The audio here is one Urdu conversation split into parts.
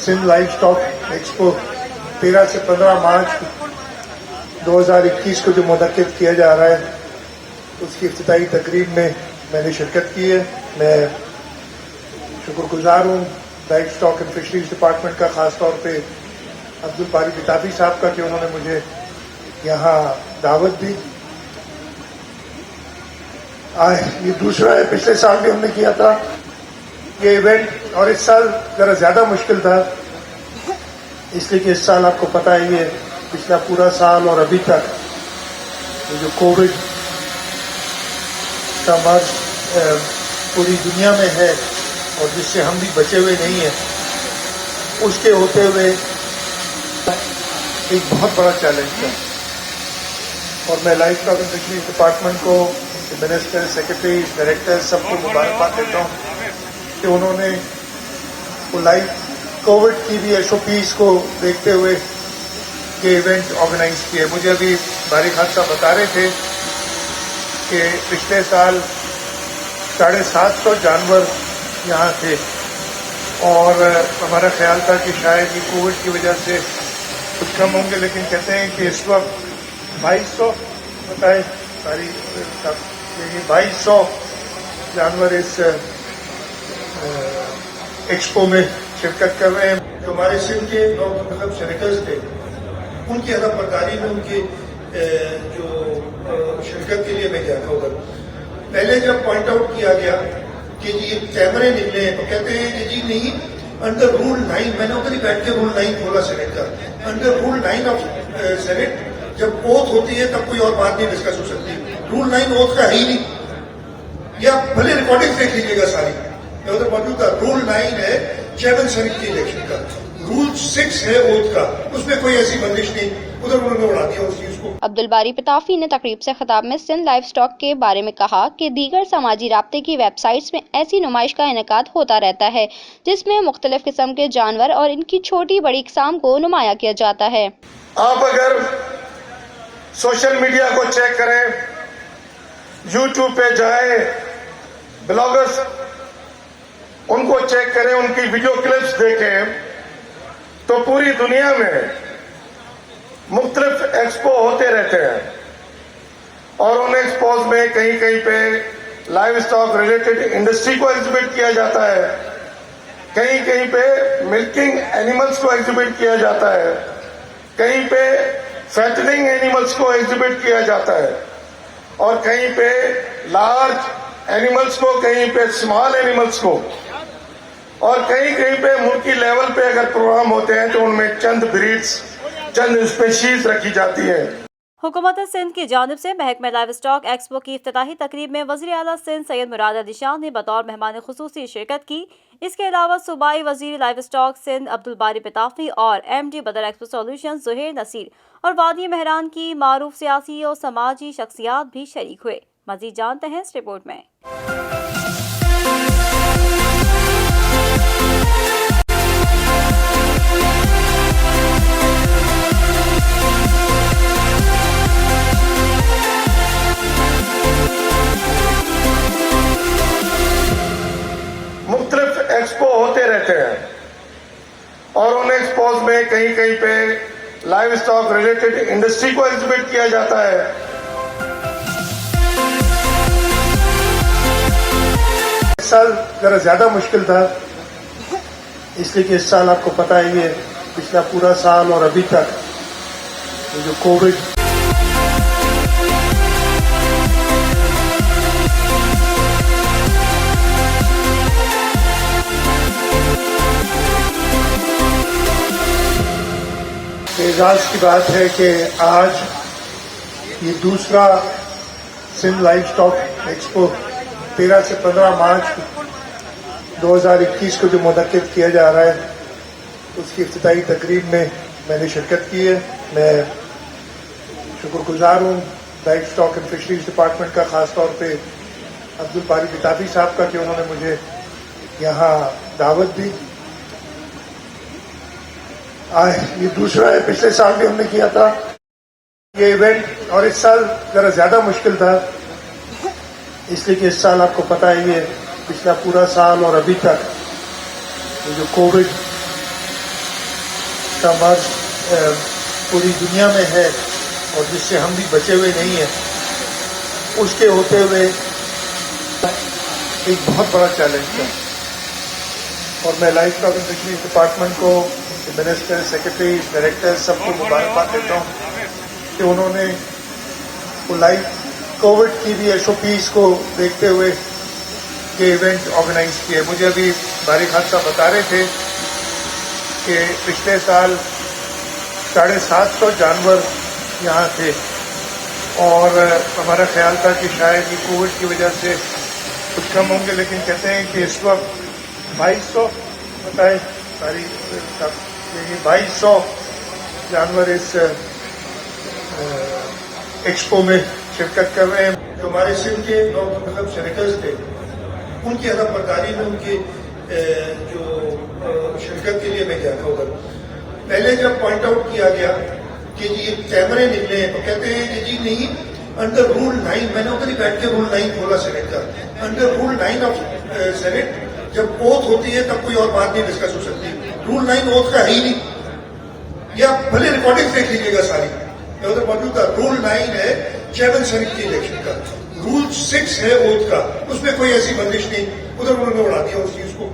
سندھ لائف اسٹاک ایکسپو 13 سے 15 مارچ 2021 کو جو منعقد کیا جا رہا ہے اس کی افتتاحی تقریب میں نے شرکت کی ہے. میں شکر گزار ہوں life stock and fisheries department کا، خاص طور پہ عبدالباری پتافی صاحب کا، کہ انہوں نے مجھے یہاں دعوت دی. یہ دوسرا ہے، پچھلے سال بھی ہم نے کیا تھا یہ ایونٹ، اور اس سال ذرا زیادہ مشکل تھا اس لیے کہ اس سال آپ کو پتہ ہے یہ پچھلا پورا سال اور ابھی تک یہ جو کووڈ کا مرض پوری دنیا میں ہے اور جس سے ہم بھی بچے ہوئے نہیں ہیں، اس کے ہوتے ہوئے ایک بہت بڑا چیلنج تھا. اور میں life stock and fisheries department کو، منسٹر، سیکرٹری، ڈائریکٹر سب کو مبارکباد دیتا ہوں کہ انہوں نے کووڈ کی بھی SOPs کو دیکھتے ہوئے یہ ایونٹ آرگنائز کیے. مجھے ابھی باری خان صاحب بتا رہے تھے کہ پچھلے سال 750 جانور یہاں تھے، اور ہمارا خیال تھا کہ شاید یہ کووڈ کی وجہ سے کچھ کم ہوں گے، لیکن کہتے ہیں کہ اس وقت 2200 بتائے ساری 2200 جانور اس ایکسپو میں شرکت کر رہے ہیں. جو ہمارے سندھ کے مطلب سینیٹرز تھے، ان کی ادب برداری میں ان کی جو شرکت کے لیے میں گیا تھا ادھر. پہلے جب پوائنٹ آؤٹ کیا گیا کہ جی یہ کیمرے نکلے ہیں تو کہتے ہیں کہ جی نہیں، انڈر رول 9، میں نے ادھر ہی بیٹھ کے رول 9 کھولا سینیٹ کا. انڈر رول 9 آف سینیٹ جب اوتھ ہوتی ہے تب کوئی اور بات نہیں ڈسکس ہو سکتی. رول 9 اوتھ کا ہے ہی نہیں. یہ آپ بھلے ریکارڈنگ دیکھ لیجیے گا ساری، میں ادھر موجود تھا. رول 9 ہے چیئرمین سینیٹ کی الیکشن کا، رول 6 ہے اوتھ کا، اس میں کوئی ایسی بندش نہیں. ادھر انہوں نے اڑا دیا اس چیز کو. عبدالباری پتافی نے تقریب سے خطاب میں سندھ لائف اسٹاک کے بارے میں کہا کہ دیگر سماجی رابطے کی ویب سائٹس میں ایسی نمائش کا انعقاد ہوتا رہتا ہے جس میں مختلف قسم کے جانور اور ان کی چھوٹی بڑی اقسام کو نمایاں کیا جاتا ہے. آپ اگر سوشل میڈیا کو چیک کریں، یوٹیوب پہ جائیں، بلاگرز ان کو چیک کریں، ان کی ویڈیو کلپس دیکھیں، تو پوری دنیا میں مختلف ایکسپو ہوتے رہتے ہیں، اور ان ایکسپوز میں کہیں کہیں پہ لائف اسٹاک ریلیٹڈ انڈسٹری کو ایگزیبٹ کیا جاتا ہے، کہیں کہیں پہ ملکنگ اینیملز کو ایگزیبٹ کیا جاتا ہے، کہیں پہ فیٹننگ اینیملز کو ایگزیبٹ کیا جاتا ہے، اور کہیں پہ لارج اینیملز کو، کہیں پہ اسمال اینیملز کو، اور کہیں کہیں پہ ملکی لیول پہ اگر پروگرام ہوتے ہیں تو ان میں چند بریڈز، چند اسپیشیز رکھی جاتی ہیں. حکومت سندھ کی جانب سے محکمہ لائف اسٹاک ایکسپو کی افتتاحی تقریب میں وزیر اعلیٰ سندھ سید مراد علی شاہ نے بطور مہمان خصوصی شرکت کی. اس کے علاوہ صوبائی وزیر لائف اسٹاک سندھ عبدالباری پتافی اور MD بدر ایکسپو سولوشن ظہیر نصیر اور وادی مہران کی معروف سیاسی اور سماجی شخصیات بھی شریک ہوئے. مزید جانتے ہیں اس رپورٹ میں. مختلف ایکسپو ہوتے رہتے ہیں، اور ان ایکسپوز میں کہیں کہیں پہ لائف اسٹاک ریلیٹڈ انڈسٹری کو ایگزیبٹ کیا جاتا ہے. اس سال ذرا زیادہ مشکل تھا اس لیے کہ اس سال آپ کو پتہ ہے یہ پچھلا پورا سال اور ابھی تک یہ جو کووڈ اعزاز کی بات ہے کہ آج یہ دوسرا سندھ لائف اسٹاک ایکسپو 13 سے 15 مارچ 2021 کو جو منعقد کیا جا رہا ہے اس کی افتتاحی تقریب میں نے شرکت کی ہے. میں شکر گزار ہوں life stock and fisheries department کا، خاص طور پہ عبدالباری پتافی صاحب کا، کہ انہوں نے مجھے یہاں دعوت دی. یہ دوسرا ہے، پچھلے سال بھی ہم نے کیا تھا یہ ایونٹ، اور اس سال ذرا زیادہ مشکل تھا اس لیے کہ اس سال آپ کو پتہ ہے یہ پچھلا پورا سال اور ابھی تک یہ جو کووڈ ایسا مرض پوری دنیا میں ہے اور جس سے ہم بھی بچے ہوئے نہیں ہیں، اس کے ہوتے ہوئے ایک بہت بڑا چیلنج تھا. اور میں life stock and fisheries department کو، منسٹر، سیکرٹری، ڈائریکٹر سب کو مبارکباد دیتا ہوں کہ انہوں نے وہ لائف کووڈ کی بھی SOPs کو دیکھتے ہوئے یہ ایونٹ آرگنائز کیے. مجھے ابھی باری خان صاحب بتا رہے تھے کہ پچھلے سال 750 جانور یہاں تھے اور ہمارا خیال تھا کہ شاید یہ کووڈ کی وجہ سے کچھ کم ہوں گے، لیکن کہتے ہیں کہ اس وقت 2200 بتائے ساری 2200 جانور اس ایکسپو میں شرکت کر رہے ہیں. جو ہمارے سندھ کے مطلب سینیٹرز تھے، ان کی ادب برداری میں ان کی جو شرکت کے لیے میں گیا تھا ادھر. پہلے جب پوائنٹ آؤٹ کیا گیا کہ جی یہ کیمرے نکلے ہیں تو کہتے ہیں کہ جی نہیں، انڈر رول 9، میں نے ادھر ہی بیٹھ کے رول 9 کھولا سینیٹ کا. انڈر رول 9 آف سینیٹ جب اوتھ ہوتی ہے تب کوئی اور بات نہیں ڈسکس ہو سکتی. رول 9 اوتھ کا ہے ہی نہیں. یہ آپ بھلے ریکارڈنگ دیکھ لیجیے گا ساری، ادھر موجود تھا. رول 9 ہے چیئرمین سینیٹ کی الیکشن کا. رول 6 ہے اوتھ کا، اس میں کوئی ایسی بندش نہیں. ادھر انہوں نے اڑا دیا اس چیز کو.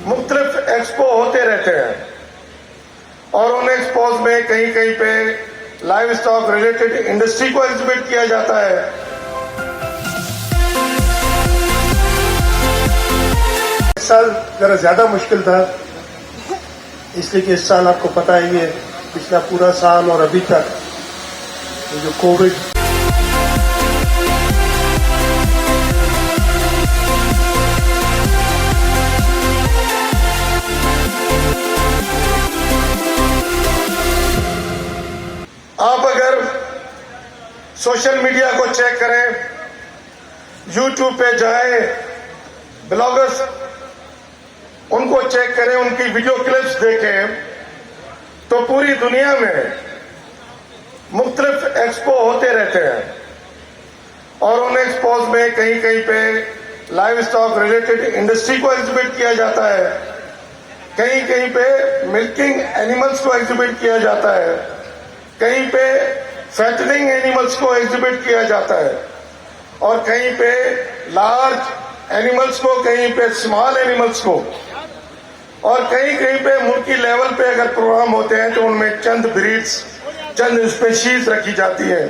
مختلف ایکسپو ہوتے رہتے ہیں اور ان ایکسپوز میں کہیں کہیں پہ لائف اسٹاک ریلیٹڈ انڈسٹری کو ایگزیبٹ کیا جاتا ہے. اس سال ذرا زیادہ مشکل تھا، اس لیے کہ اس سال آپ کو پتہ ہے یہ پچھلا پورا سال اور ابھی تک یہ جو کووڈ آپ اگر سوشل میڈیا کو چیک کریں، یوٹیوب پہ جائیں، بلاگرز ان کو چیک کریں، ان کی ویڈیو کلپس دیکھیں، تو پوری دنیا میں مختلف ایکسپو ہوتے رہتے ہیں اور ان ایکسپوز میں کہیں کہیں پہ لائف اسٹاک ریلیٹڈ انڈسٹری کو ایگزیبٹ کیا جاتا ہے، کہیں کہیں پہ ملکنگ اینیملز کو ایگزیبٹ کیا جاتا ہے، کہیں پہ فیٹننگ اینیملز کو ایگزیبٹ کیا جاتا ہے، اور کہیں پہ لارج اینیملز کو، کہیں پہ اسمال اینیملز کو، اور کہیں کہیں پہ ملکی لیول پہ اگر پروگرام ہوتے ہیں تو ان میں چند بریڈز، چند اسپیشیز رکھی جاتی ہیں.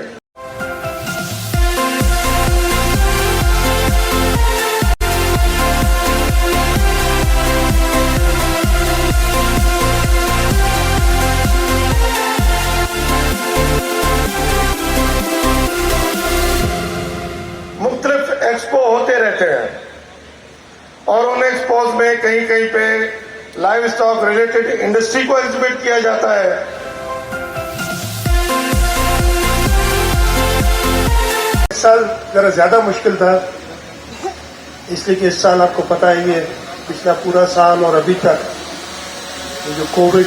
مختلف ایکسپو ہوتے رہتے ہیں اور ان ایکسپوز میں کہیں کہیں پہ لائف اسٹاک ریلیٹڈ انڈسٹری کو ایگزیبٹ کیا جاتا ہے. اس سال ذرا زیادہ مشکل تھا، اس لیے کہ اس سال آپ کو پتہ ہے یہ پچھلا پورا سال اور ابھی تک یہ جو کووڈ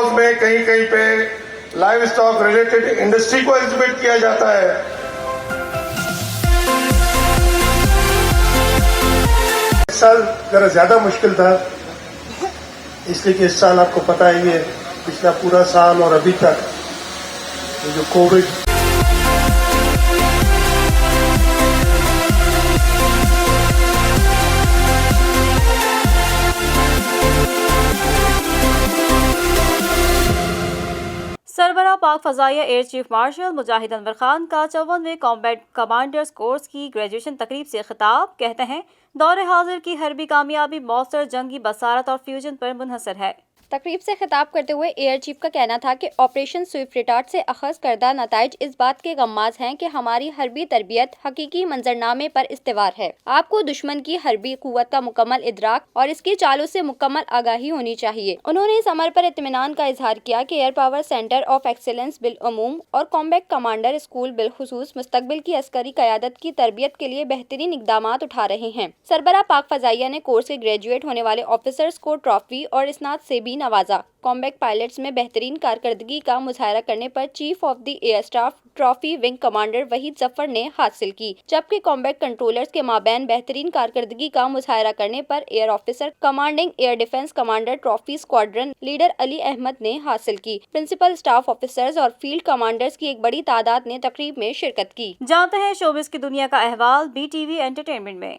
ہاؤس میں کہیں کہیں پہ لائیو اسٹاک ریلیٹڈ انڈسٹری کو ایگزیبٹ کیا جاتا ہے. اس سال ذرا زیادہ مشکل تھا، اس لیے کہ اس سال آپ کو پتہ ہے یہ پچھلا پورا سال اور ابھی تک یہ جو کووڈ سربراہ پاک فضائیہ ایئر چیف مارشل مجاہد انور خان کا 54ویں کامبیٹ کمانڈرز کورس کی گریجویشن تقریب سے خطاب. کہتے ہیں دور حاضر کی حربی کامیابی مؤثر جنگی بصارت اور فیوژن پر منحصر ہے. تقریب سے خطاب کرتے ہوئے ایئر چیف کا کہنا تھا کہ آپریشن سوئفٹ ریٹارڈ سے اخذ کردہ نتائج اس بات کے غماز ہیں کہ ہماری حربی تربیت حقیقی منظرنامے پر استوار ہے. آپ کو دشمن کی حربی قوت کا مکمل ادراک اور اس کی چالوں سے مکمل آگاہی ہونی چاہیے. انہوں نے اس امر پر اطمینان کا اظہار کیا کہ air power centre of excellence بالعموم اور کامبیٹ کمانڈر اسکول بالخصوص مستقبل کی عسکری قیادت کی تربیت کے لیے بہترین اقدامات اٹھا رہے ہیں. سربراہ پاک فضائیہ نے کورس کے گریجویٹ ہونے والے آفیسرز کو ٹرافی اور اسناد سے بھی نوازا. کامبیٹ پائلٹس میں بہترین کارکردگی کا مظاہرہ کرنے پر chief of the air staff trophy wing commander Waheed Zafar نے حاصل کی، جبکہ کامبیٹ کنٹرولرز کے مابین بہترین کارکردگی کا مظاہرہ کرنے پر air officer commanding air defence commander trophy squadron leader Ali Ahmed نے حاصل کی. پرنسپل اسٹاف آفیسرز اور فیلڈ کمانڈرز کی ایک بڑی تعداد نے تقریب میں شرکت کی. جانتے ہیں شوبز کی دنیا کا احوال بی ٹی وی انٹرٹینمنٹ میں.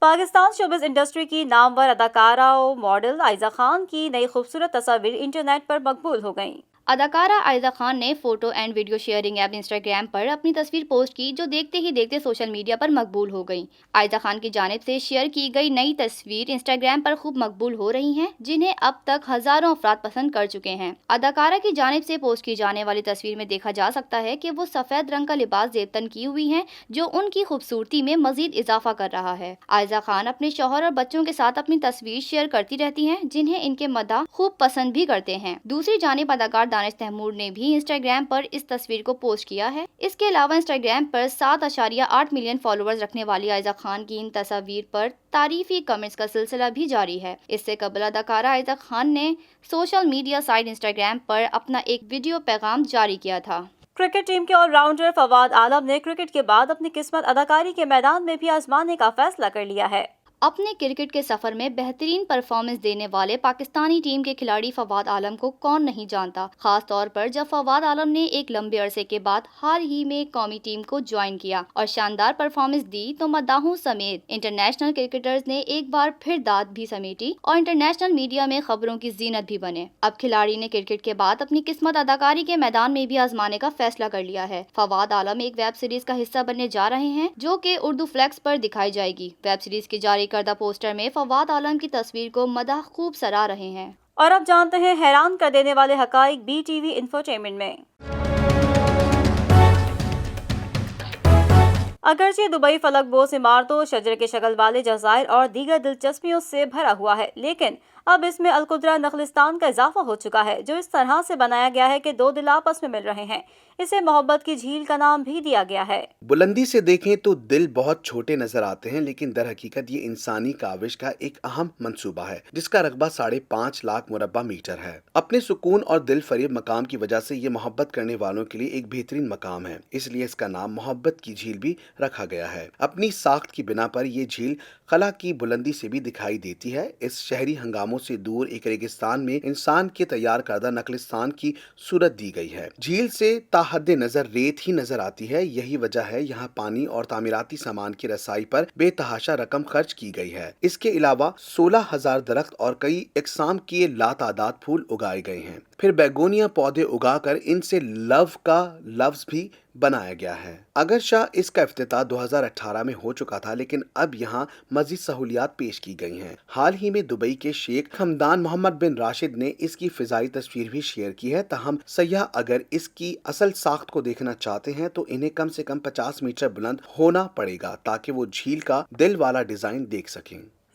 پاکستان شوبز انڈسٹری کی نامور اداکارہ و ماڈل عائزہ خان کی نئی خوبصورت تصاویر انٹرنیٹ پر مقبول ہو گئیں. اداکارہ عائزہ خان نے photo and video sharing app Instagram پر اپنی تصویر پوسٹ کی جو دیکھتے ہی دیکھتے سوشل میڈیا پر مقبول ہو گئی. عائزہ خان کی جانب سے شیئر کی گئی نئی تصویر انسٹاگرام پر خوب مقبول ہو رہی ہیں، جنہیں اب تک ہزاروں افراد پسند کر چکے ہیں. اداکارہ کی جانب سے پوسٹ کی جانے والی تصویر میں دیکھا جا سکتا ہے کہ وہ سفید رنگ کا لباس زیبتن کی ہوئی ہیں، جو ان کی خوبصورتی میں مزید اضافہ کر رہا ہے. عائزہ خان اپنے شوہر اور بچوں کے ساتھ اپنی تصویر شیئر کرتی رہتی ہیں، جنہیں ان کے مداح خوب پسند بھی کرتے ہیں. دوسری جانب اداکار دانش تیمور نے بھی انسٹاگرام پر اس تصویر کو پوسٹ کیا ہے. اس کے علاوہ انسٹاگرام پر 7.8 ملین فالوورز رکھنے والی عائزہ خان کی ان تصاویر پر تعریفی کمنٹس کا سلسلہ بھی جاری ہے. اس سے قبل اداکارہ عائزہ خان نے سوشل میڈیا سائٹ انسٹاگرام پر اپنا ایک ویڈیو پیغام جاری کیا تھا. کرکٹ ٹیم کے آل راؤنڈر فواد عالم نے کرکٹ کے بعد اپنی قسمت اداکاری کے میدان میں بھی آزمانے کا فیصلہ کر لیا ہے. اپنے کرکٹ کے سفر میں بہترین پرفارمنس دینے والے پاکستانی ٹیم کے کھلاڑی فواد عالم کو کون نہیں جانتا، خاص طور پر جب فواد عالم نے ایک لمبے عرصے کے بعد حال ہی میں قومی ٹیم کو جوائن کیا اور شاندار پرفارمنس دی تو مداحوں سمیت انٹرنیشنل کرکٹرز نے ایک بار پھر داد بھی سمیٹی اور انٹرنیشنل میڈیا میں خبروں کی زینت بھی بنے. اب کھلاڑی نے کرکٹ کے بعد اپنی قسمت اداکاری کے میدان میں بھی آزمانے کا فیصلہ کر لیا ہے. فواد عالم ایک ویب سیریز کا حصہ بننے جا رہے ہیں جو کہ اردو فلیکس پر دکھائی جائے گی. ویب سیریز کی جاری کردہ پوسٹر میں فواد عالم کی تصویر کو مداح خوب سراہ رہے ہیں. اور اب جانتے ہیں حیران کر دینے والے حقائق بی ٹی وی انفوٹینمنٹ میں. اگرچہ دبئی فلک بوس عمارتوں، شجر کے شکل والے جزائر اور دیگر دلچسپیوں سے بھرا ہوا ہے، لیکن اب اس میں القدرہ نخلستان کا اضافہ ہو چکا ہے جو اس طرح سے بنایا گیا ہے کہ دو دل آپس میں مل رہے ہیں. اسے محبت کی جھیل کا نام بھی دیا گیا ہے. بلندی سے دیکھیں تو دل بہت چھوٹے نظر آتے ہیں، لیکن در حقیقت یہ انسانی کاوش کا ایک اہم منصوبہ ہے جس کا رقبہ 5.5 لاکھ مربع میٹر ہے. اپنے سکون اور دل فریب مقام کی وجہ سے یہ محبت کرنے والوں کے لیے ایک بہترین مقام ہے، اس لیے اس کا نام محبت کی جھیل بھی رکھا گیا ہے. اپنی ساخت کی بنا پر یہ جھیل خلا کی بلندی سے بھی دکھائی دیتی ہے. اس شہری ہنگاموں سے دور ایک ریگستان میں انسان کے تیار کردہ نخلستان کی صورت دی گئی ہے. جھیل سے حد نظر ریت ہی نظر آتی ہے، یہی وجہ ہے یہاں پانی اور تعمیراتی سامان کی رسائی پر بے تحاشا رقم خرچ کی گئی ہے. اس کے علاوہ 16,000 درخت اور کئی اقسام کے لاتعداد پھول اگائے گئے ہیں. پھر بیگونیا پودے اگا کر ان سے لو کا لفظ بھی بنایا گیا ہے. اگرچہ اس کا افتتاح 2018 میں ہو چکا تھا، لیکن اب یہاں مزید سہولیات پیش کی گئی ہیں. حال ہی میں دبئی کے شیخ حمدان محمد بن راشد نے اس کی فضائی تصویر بھی شیئر کی ہے. تاہم سیاح اگر اس کی اصل ساخت کو دیکھنا چاہتے ہیں تو انہیں کم سے کم 50 میٹر بلند ہونا پڑے گا تاکہ وہ جھیل کا دل والا ڈیزائن دیکھ سکیں.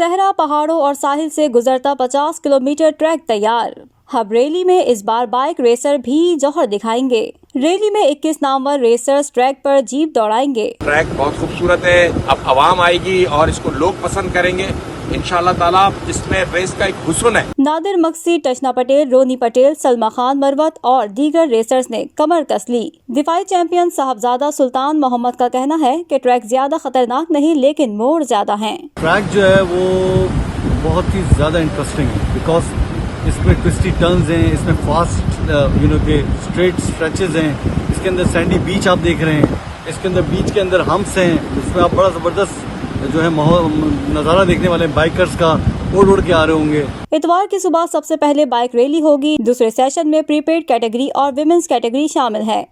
صحرا، پہاڑوں اور ساحل سے گزرتا 50 کلومیٹر ٹریک تیار۔ ہب ریلی میں اس بار بائک ریسر بھی جوہر دکھائیں گے۔ ریلی میں 21 نامور ریسرز ٹریک پر جیپ دوڑائیں گے۔ ٹریک بہت خوبصورت ہے، اب عوام آئے گی اور اس کو لوگ پسند کریں گے انشاءاللہ تعالیٰ، جس میں ریس کا ایک حسن ہے۔ نادر مکسی، ٹشنا پٹیل، رونی پٹیل، سلما خان مروت اور دیگر ریسرز نے کمر کس لی۔ دفاعی چیمپئن صاحبزادہ سلطان محمد کا کہنا ہے کہ ٹریک زیادہ خطرناک نہیں لیکن موڑ زیادہ ہیں۔ ٹریک جو ہے وہ بہت ہی زیادہ انٹرسٹنگ ہے، بیکاز اس میں ٹوسٹی ٹرنز ہیں، اس میں فاسٹ کہ اسٹریٹ اسٹریچز ہیں، اس کے اندر سینڈی بیچ آپ دیکھ رہے ہیں، اس کے اندر بیچ کے اندر ہمپس ہیں، اس میں آپ بڑا زبردست جو ہے نظارہ دیکھنے والے بائکرز کا اڑ کے آ رہے ہوں گے۔ اتوار کی صبح سب سے پہلے بائک ریلی ہوگی۔ دوسرے سیشن میں پری پیڈ کیٹیگری اور ویمنز کیٹیگری شامل ہے۔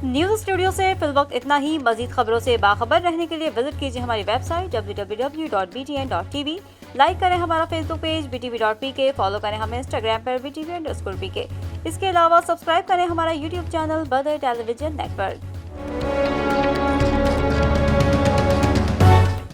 نیوز اسٹوڈیو سے فی الوقت اتنا ہی۔ مزید خبروں سے باخبر رہنے کے لیے وزٹ کیجیے ہماری ویب سائٹ www.btn.tv۔ لائک کریں ہمارا فیس بک پیج btv.pk، فالو کریں ہمیں انسٹاگرام پر btv_pk۔ اس کے علاوہ سبسکرائب کریں ہمارا یوٹیوب چینل بدر ٹیلی ویژن نیٹ ورک۔